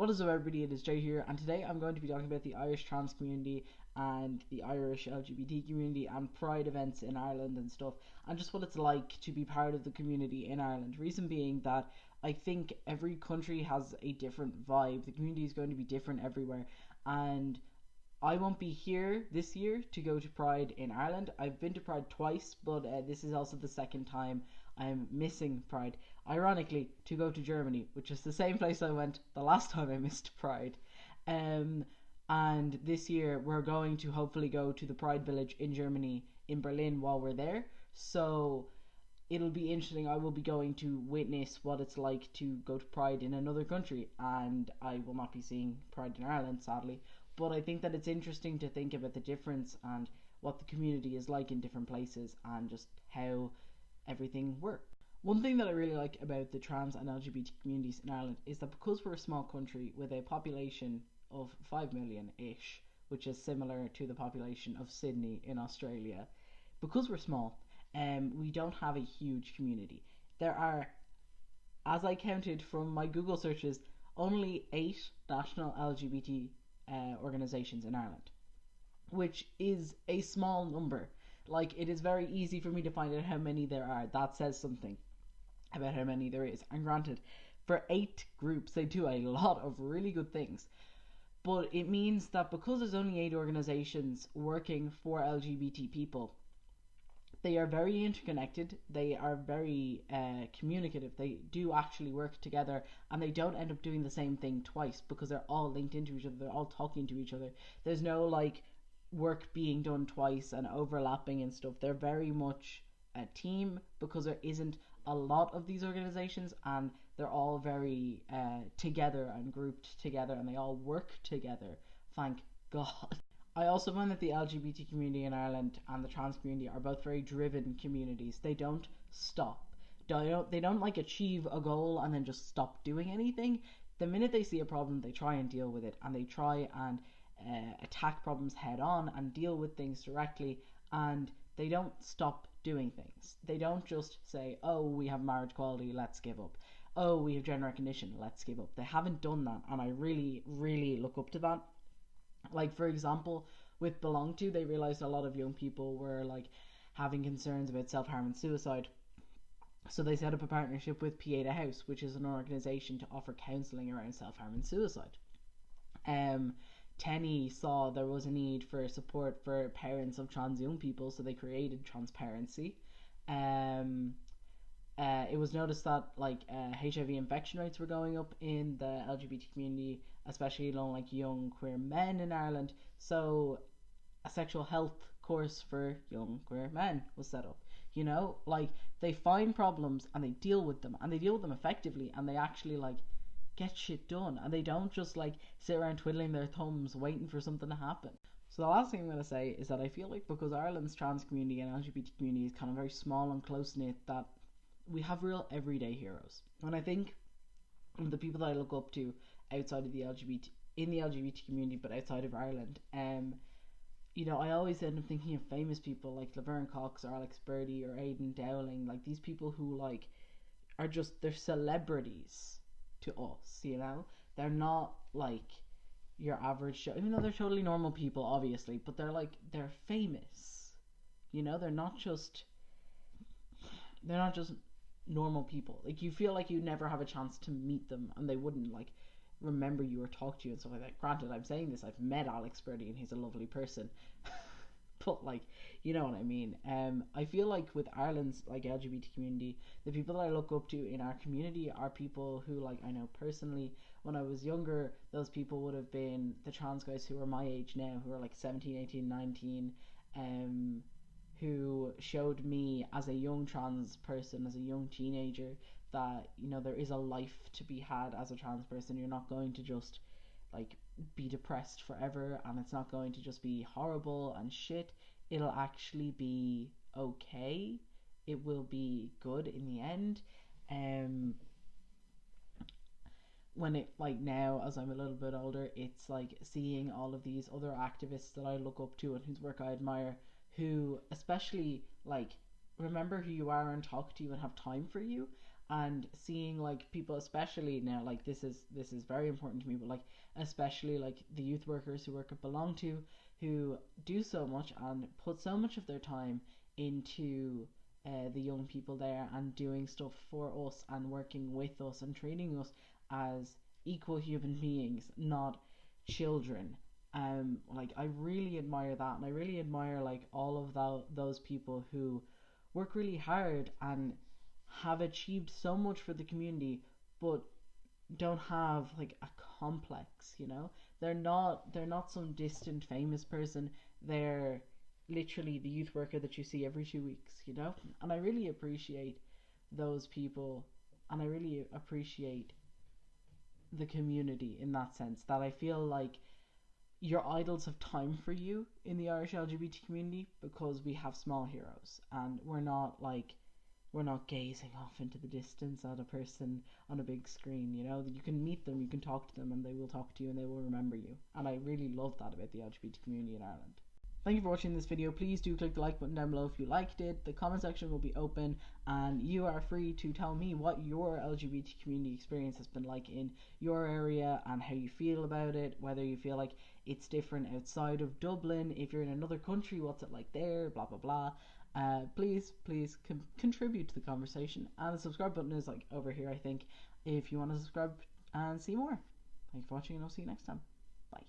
What is up, everybody? It is Jay here, and today I'm going to be talking about the Irish trans community and the Irish LGBT community and pride events in Ireland and stuff, and just what it's like to be part of the community in Ireland. Reason being that I think every country has a different vibe. The community is going to be different everywhere, and I won't be here this year to go to Pride in Ireland. I've been to Pride twice, but this is also the second time I'm missing Pride. Ironically, to go to Germany, which is the same place I went the last time I missed Pride. And this year we're going to hopefully go to the Pride Village in Germany, in Berlin, while we're there. So it'll be interesting. I will be going to witness what it's like to go to Pride in another country, and I will not be seeing Pride in Ireland, sadly. But I think that it's interesting to think about the difference and what the community is like in different places and just how everything works. One thing that I really like about the trans and LGBT communities in Ireland is that because we're a small country with a population of 5 million-ish, which is similar to the population of Sydney in Australia, because we're small, we don't have a huge community. There are, as I counted from my Google searches, only 8 national LGBT organisations in Ireland, which is a small number. Like, it is very easy for me to find out how many there are. That says something about how many there is. And granted, for 8 groups, they do a lot of really good things. But it means that because there's only 8 organisations working for LGBT people, they are very interconnected, they are very communicative, they do actually work together, and they don't end up doing the same thing twice because they're all linked into each other, they're all talking to each other. There's no like work being done twice and overlapping and stuff. They're very much a team because there isn't a lot of these organizations, and they're all very together and grouped together, and they all work together, thank God. I also find that the LGBT community in Ireland and the trans community are both very driven communities. They don't stop. They don't like achieve a goal and then just stop doing anything. The minute they see a problem, they try and deal with it, and they try and attack problems head on and deal with things directly, and they don't stop doing things. They don't just say, oh, we have marriage equality, let's give up. Oh, we have gender recognition, let's give up. They haven't done that, and I really, really look up to that. Like, for example, with Belong To, they realized a lot of young people were like having concerns about self-harm and suicide. So they set up a partnership with Pieta House, which is an organization to offer counseling around self-harm and suicide. Tenny saw there was a need for support for parents of trans young people, so they created Transparency. It was noticed that like HIV infection rates were going up in the LGBT community, especially among like young queer men in Ireland. So a sexual health course for young queer men was set up. You know, like, they find problems and they deal with them, and they deal with them effectively, and they actually like get shit done, and they don't just like sit around twiddling their thumbs waiting for something to happen. So the last thing I'm going to say is that I feel like because Ireland's trans community and LGBT community is kind of very small and close knit, that we have real everyday heroes. And I think the people that I look up to outside of the LGBT community, but outside of Ireland, you know, I always end up thinking of famous people like Laverne Cox or Alex Birdie or Aidan Dowling, like these people who like are just, they're celebrities to us, you know. They're not like your average show, even though they're totally normal people, obviously, but they're famous, you know. They're not just normal people. Like, you feel like you never have a chance to meet them, and they wouldn't like remember you or talk to you and stuff like that. Granted, I'm saying this, I've met Alex Birdie and he's a lovely person, but like, you know what I mean. I feel like with Ireland's like LGBT community, the people that I look up to in our community are people who, like, I know personally. When I was younger, those people would have been the trans guys who are my age now, who are like 17, 18, 19, who showed me as a young trans person, as a young teenager, that, you know, there is a life to be had as a trans person. You're not going to just like be depressed forever, and it's not going to just be horrible and shit. It'll actually be okay. It will be good in the end. When it, like, now as I'm a little bit older, it's like seeing all of these other activists that I look up to and whose work I admire, who especially like remember who you are and talk to you and have time for you. and seeing like people, especially now, like this is very important to me, but like especially like the youth workers who work at Belong To, who do so much and put so much of their time into the young people there and doing stuff for us and working with us and treating us as equal human beings, not children. Like I really admire that, and I really admire like all of those people who work really hard and have achieved so much for the community, but don't have like a complex. They're not some distant famous person. They're literally the youth worker that you see every 2 weeks. And I really appreciate those people, and I really appreciate the community in that sense, that I feel like your idols have time for you in the Irish LGBT community, because we have small heroes and we're not gazing off into the distance at a person on a big screen. You can meet them, you can talk to them, and they will talk to you and they will remember you. And I really love that about the LGBT community in Ireland. Thank you for watching this video. Please do click the like button down below if you liked it. The comment section will be open, and you are free to tell me what your LGBT community experience has been like in your area and how you feel about it, whether you feel like it's different outside of Dublin. If you're in another country, what's it like there, blah blah blah. Please contribute to the conversation, and the subscribe button is like over here, I think, if you want to subscribe and see more. Thanks for watching, and I'll see you next time. Bye.